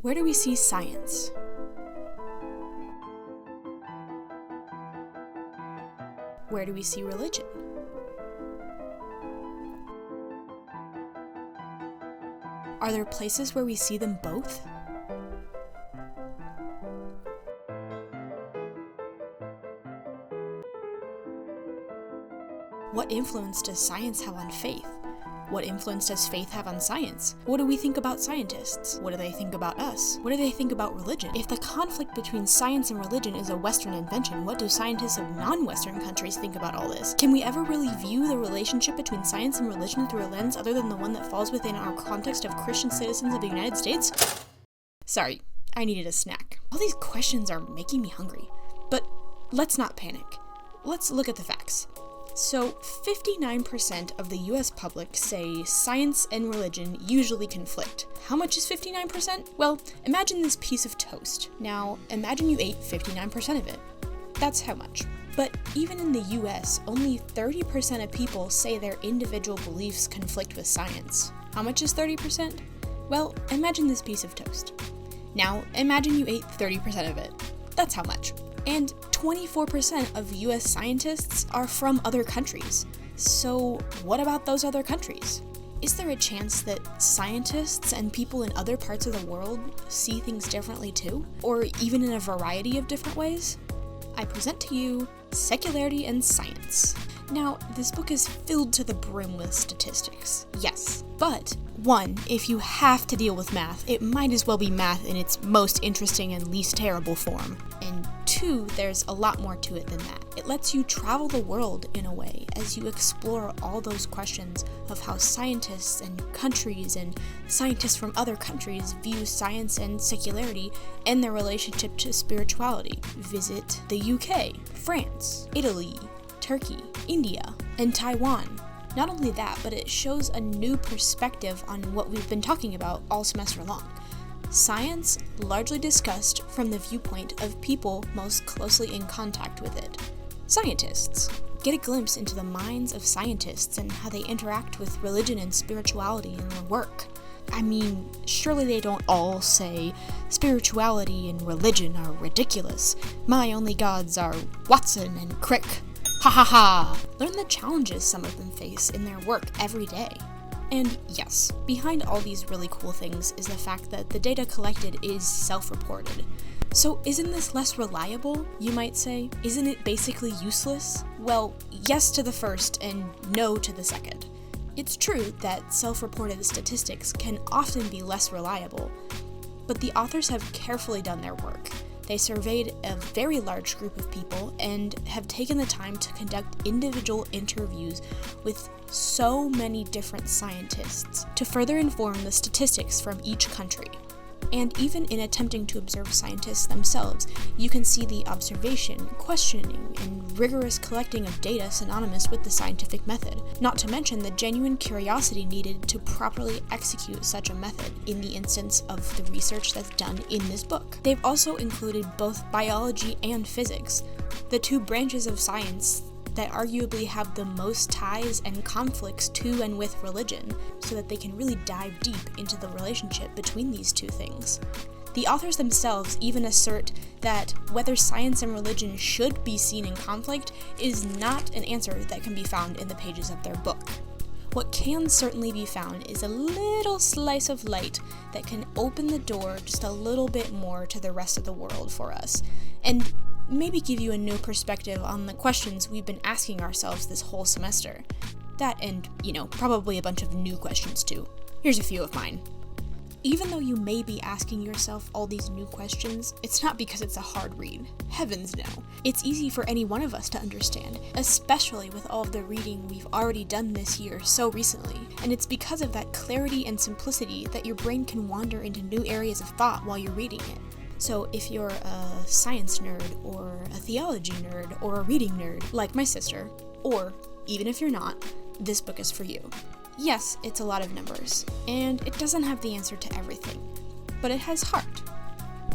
Where do we see science? Where do we see religion? Are there places where we see them both? What influence does science have on faith? What influence does faith have on science? What do we think about scientists? What do they think about us? What do they think about religion? If the conflict between science and religion is a Western invention, what do scientists of non-Western countries think about all this? Can we ever really view the relationship between science and religion through a lens other than the one that falls within our context of Christian citizens of the United States? Sorry, I needed a snack. All these questions are making me hungry. But let's not panic. Let's look at the facts. So, 59% of the US public say science and religion usually conflict. How much is 59%? Well, imagine this piece of toast. Now, imagine you ate 59% of it. That's how much. But even in the US, only 30% of people say their individual beliefs conflict with science. How much is 30%? Well, imagine this piece of toast. Now, imagine you ate 30% of it. That's how much. And 24% of US scientists are from other countries. So what about those other countries? Is there a chance that scientists and people in other parts of the world see things differently too? Or even in a variety of different ways? I present to you Secularity and Science. Now, this book is filled to the brim with statistics, yes, but one, if you have to deal with math, it might as well be math in its most interesting and least terrible form. And two, there's a lot more to it than that. It lets you travel the world in a way as you explore all those questions of how scientists and countries and scientists from other countries view science and secularity and their relationship to spirituality. Visit the UK, France, Italy, Turkey, India, and Taiwan. Not only that, but it shows a new perspective on what we've been talking about all semester long. Science largely discussed from the viewpoint of people most closely in contact with it. Scientists. Get a glimpse into the minds of scientists and how they interact with religion and spirituality in their work. I mean, surely they don't all say, spirituality and religion are ridiculous. My only gods are Watson and Crick. Ha ha ha! Learn the challenges some of them face in their work every day. And yes, behind all these really cool things is the fact that the data collected is self-reported. So isn't this less reliable, you might say? Isn't it basically useless? Well, yes to the first and no to the second. It's true that self-reported statistics can often be less reliable, but the authors have carefully done their work. They surveyed a very large group of people and have taken the time to conduct individual interviews with so many different scientists to further inform the statistics from each country. And even in attempting to observe scientists themselves, you can see the observation, questioning, and rigorous collecting of data synonymous with the scientific method, not to mention the genuine curiosity needed to properly execute such a method in the instance of the research that's done in this book. They've also included both biology and physics, the two branches of science that arguably have the most ties and conflicts to and with religion, so that they can really dive deep into the relationship between these two things. The authors themselves even assert that whether science and religion should be seen in conflict is not an answer that can be found in the pages of their book. What can certainly be found is a little slice of light that can open the door just a little bit more to the rest of the world for us, and maybe give you a new perspective on the questions we've been asking ourselves this whole semester. That and, probably a bunch of new questions too. Here's a few of mine. Even though you may be asking yourself all these new questions, it's not because it's a hard read. Heavens no. It's easy for any one of us to understand, especially with all of the reading we've already done this year so recently. And it's because of that clarity and simplicity that your brain can wander into new areas of thought while you're reading it. So if you're a science nerd, or a theology nerd, or a reading nerd, like my sister, or even if you're not, this book is for you. Yes, it's a lot of numbers, and it doesn't have the answer to everything, but it has heart,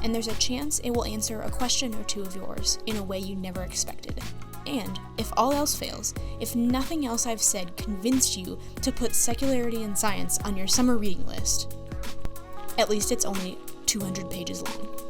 and there's a chance it will answer a question or two of yours in a way you never expected. And if all else fails, if nothing else I've said convinced you to put Secularity and Science on your summer reading list, at least it's only 200 pages long.